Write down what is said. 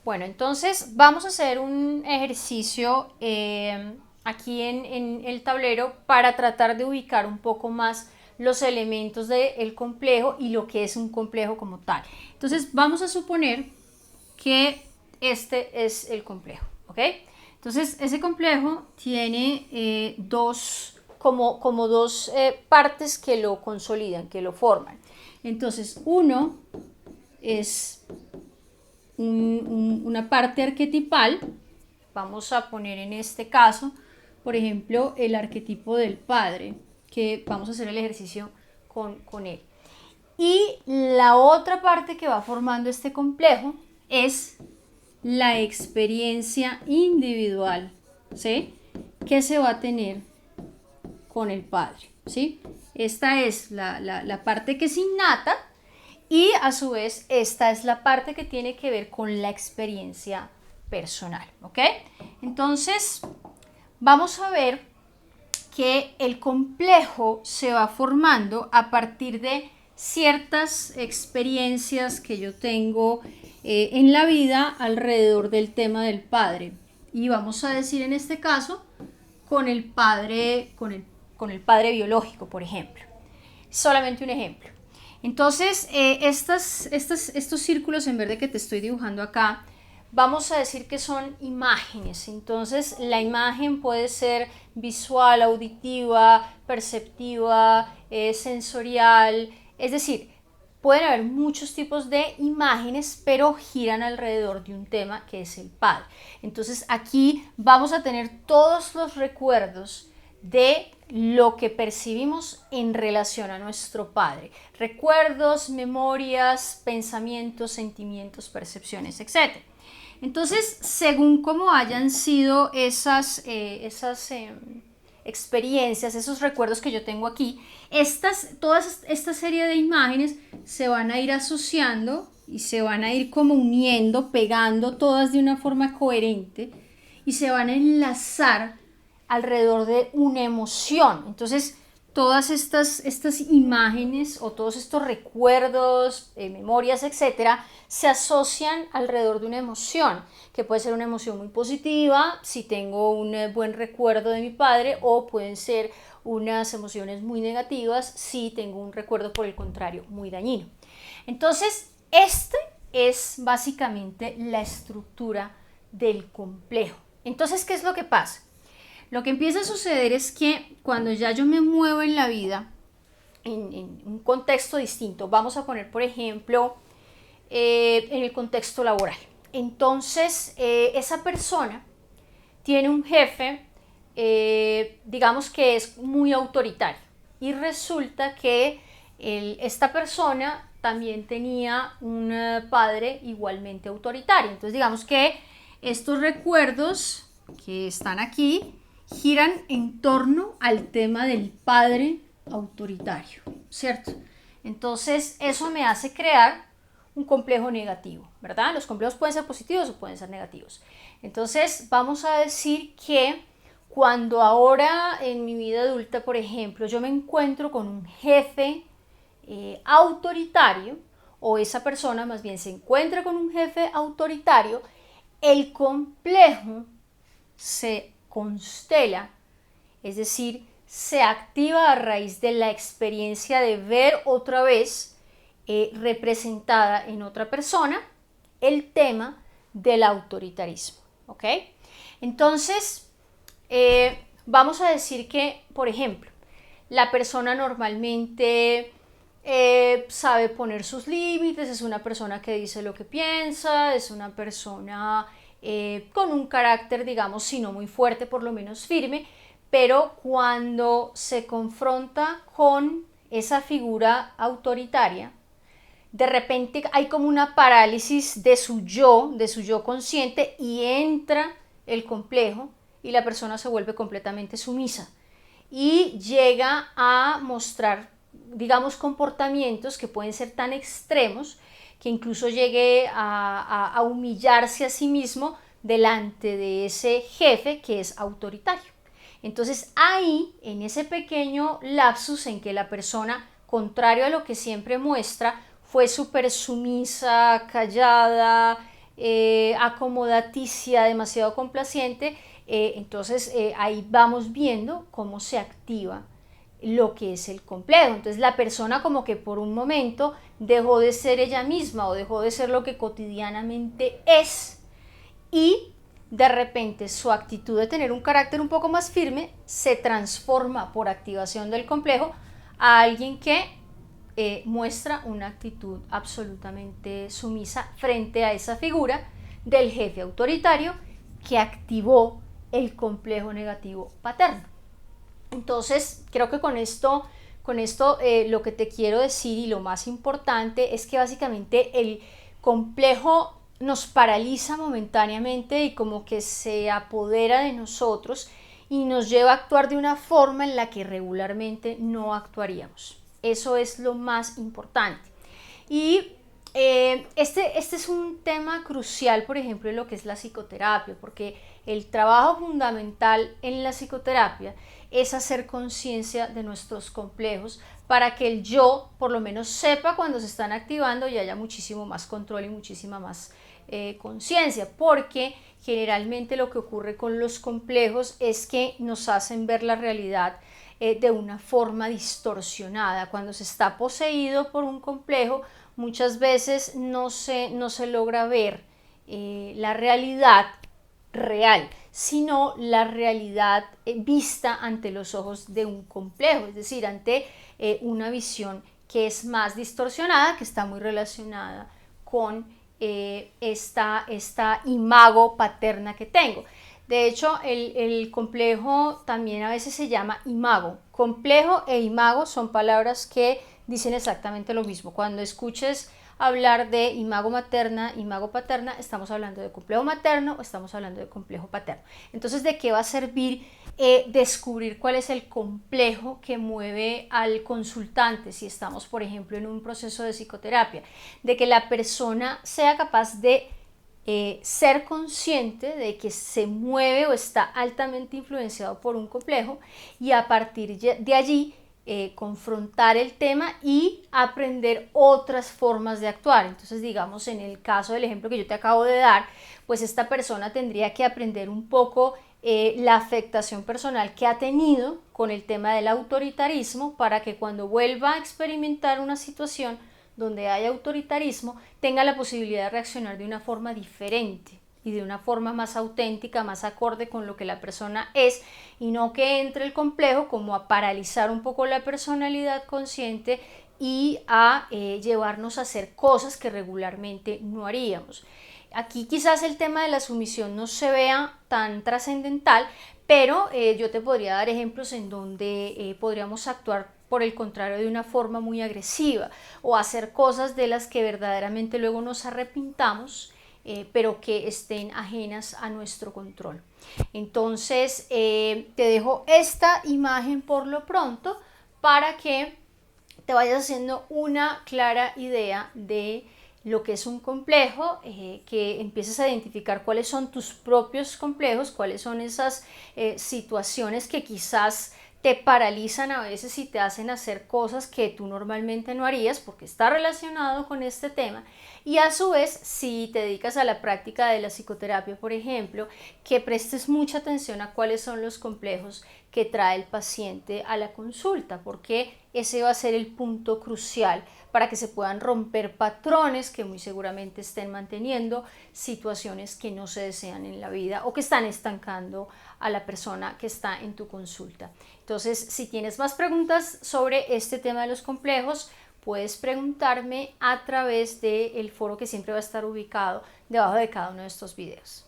Bueno, entonces vamos a hacer un ejercicio aquí en el tablero para tratar de ubicar un poco más los elementos del complejo y lo que es un complejo como tal. Entonces vamos a suponer que este es el complejo, ¿ok? Entonces ese complejo tiene como dos partes que lo consolidan, que lo forman. Entonces uno es una parte arquetipal. Vamos a poner en este caso, por ejemplo, el arquetipo del padre, que vamos a hacer el ejercicio con él. Y la otra parte que va formando este complejo es la experiencia individual, ¿sí?, que se va a tener con el padre, ¿sí? Esta es la parte que es innata y a su vez esta es la parte que tiene que ver con la experiencia personal, ¿ok? Entonces vamos a ver que el complejo se va formando a partir de ciertas experiencias que yo tengo en la vida alrededor del tema del padre. Y vamos a decir en este caso con el padre, con el padre biológico, por ejemplo. Solamente un ejemplo. Entonces, estos círculos en verde que te estoy dibujando acá, vamos a decir que son imágenes. Entonces, la imagen puede ser visual, auditiva, perceptiva, sensorial. Es decir, pueden haber muchos tipos de imágenes, pero giran alrededor de un tema que es el padre. Entonces, aquí vamos a tener todos los recuerdos de lo que percibimos en relación a nuestro padre. Recuerdos, memorias, pensamientos, sentimientos, percepciones, etc. Entonces, según cómo hayan sido esas experiencias, esos recuerdos que yo tengo aquí, toda esta serie de imágenes se van a ir asociando y se van a ir como uniendo, pegando todas de una forma coherente y se van a enlazar alrededor de una emoción. Entonces, todas estas imágenes o todos estos recuerdos, memorias, etcétera, se asocian alrededor de una emoción, que puede ser una emoción muy positiva, si tengo un buen recuerdo de mi padre, o pueden ser unas emociones muy negativas, si tengo un recuerdo, por el contrario, muy dañino. Entonces, este es básicamente la estructura del complejo. Entonces, ¿qué es lo que pasa? Lo que empieza a suceder es que cuando ya yo me muevo en la vida, en un contexto distinto, vamos a poner, por ejemplo, en el contexto laboral. Entonces, esa persona tiene un jefe, digamos que es muy autoritario. Y resulta que esta persona también tenía un padre igualmente autoritario. Entonces, digamos que estos recuerdos que están aquí giran en torno al tema del padre autoritario, ¿cierto? Entonces, eso me hace crear un complejo negativo, ¿verdad? Los complejos pueden ser positivos o pueden ser negativos. Entonces, vamos a decir que cuando ahora en mi vida adulta, por ejemplo, yo me encuentro con un jefe autoritario, o esa persona más bien se encuentra con un jefe autoritario, el complejo se constela, es decir, se activa a raíz de la experiencia de ver otra vez representada en otra persona el tema del autoritarismo, ¿ok? Entonces, vamos a decir que, por ejemplo, la persona normalmente sabe poner sus límites, es una persona que dice lo que piensa, es una persona con un carácter, digamos, si no muy fuerte, por lo menos firme, pero cuando se confronta con esa figura autoritaria, de repente hay como una parálisis de su yo consciente, y entra el complejo y la persona se vuelve completamente sumisa y llega a mostrar, digamos, comportamientos que pueden ser tan extremos que incluso llegue a humillarse a sí mismo delante de ese jefe que es autoritario. Entonces ahí, en ese pequeño lapsus en que la persona, contrario a lo que siempre muestra, fue súper sumisa, callada, acomodaticia, demasiado complaciente, entonces ahí vamos viendo cómo se activa lo que es el complejo. Entonces la persona como que por un momento dejó de ser ella misma o dejó de ser lo que cotidianamente es, y de repente su actitud de tener un carácter un poco más firme se transforma por activación del complejo a alguien que muestra una actitud absolutamente sumisa frente a esa figura del jefe autoritario que activó el complejo negativo paterno. Entonces creo que con esto lo que te quiero decir y lo más importante es que básicamente el complejo nos paraliza momentáneamente y como que se apodera de nosotros y nos lleva a actuar de una forma en la que regularmente no actuaríamos. Eso es lo más importante. Y este es un tema crucial, por ejemplo, en lo que es la psicoterapia, porque el trabajo fundamental en la psicoterapia es hacer conciencia de nuestros complejos para que el yo por lo menos sepa cuando se están activando y haya muchísimo más control y muchísima más conciencia, porque generalmente lo que ocurre con los complejos es que nos hacen ver la realidad de una forma distorsionada. Cuando se está poseído por un complejo, muchas veces no se logra ver la realidad real, sino la realidad vista ante los ojos de un complejo, es decir, ante una visión que es más distorsionada, que está muy relacionada con esta imago paterna que tengo. De hecho, el complejo también a veces se llama imago. Complejo e imago son palabras que dicen exactamente lo mismo. Cuando escuches hablar de imago materna, imago paterna, estamos hablando de complejo materno o estamos hablando de complejo paterno. Entonces, ¿de qué va a servir descubrir cuál es el complejo que mueve al consultante si estamos, por ejemplo, en un proceso de psicoterapia? De que la persona sea capaz de ser consciente de que se mueve o está altamente influenciado por un complejo y a partir de allí confrontar el tema y aprender otras formas de actuar. Entonces, digamos, en el caso del ejemplo que yo te acabo de dar, pues esta persona tendría que aprender un poco la afectación personal que ha tenido con el tema del autoritarismo para que cuando vuelva a experimentar una situación donde haya autoritarismo, tenga la posibilidad de reaccionar de una forma diferente y de una forma más auténtica, más acorde con lo que la persona es, y no que entre el complejo como a paralizar un poco la personalidad consciente y a llevarnos a hacer cosas que regularmente no haríamos. Aquí quizás el tema de la sumisión no se vea tan trascendental, pero yo te podría dar ejemplos en donde podríamos actuar por el contrario de una forma muy agresiva o hacer cosas de las que verdaderamente luego nos arrepintamos, pero que estén ajenas a nuestro control. Entonces te dejo esta imagen por lo pronto para que te vayas haciendo una clara idea de lo que es un complejo, que empieces a identificar cuáles son tus propios complejos, cuáles son esas situaciones que quizás te paralizan a veces y te hacen hacer cosas que tú normalmente no harías porque está relacionado con este tema. Y a su vez, si te dedicas a la práctica de la psicoterapia, por ejemplo, que prestes mucha atención a cuáles son los complejos que trae el paciente a la consulta, porque ese va a ser el punto crucial para que se puedan romper patrones que muy seguramente estén manteniendo situaciones que no se desean en la vida o que están estancando a la persona que está en tu consulta. Entonces, si tienes más preguntas sobre este tema de los complejos, puedes preguntarme a través del foro que siempre va a estar ubicado debajo de cada uno de estos videos.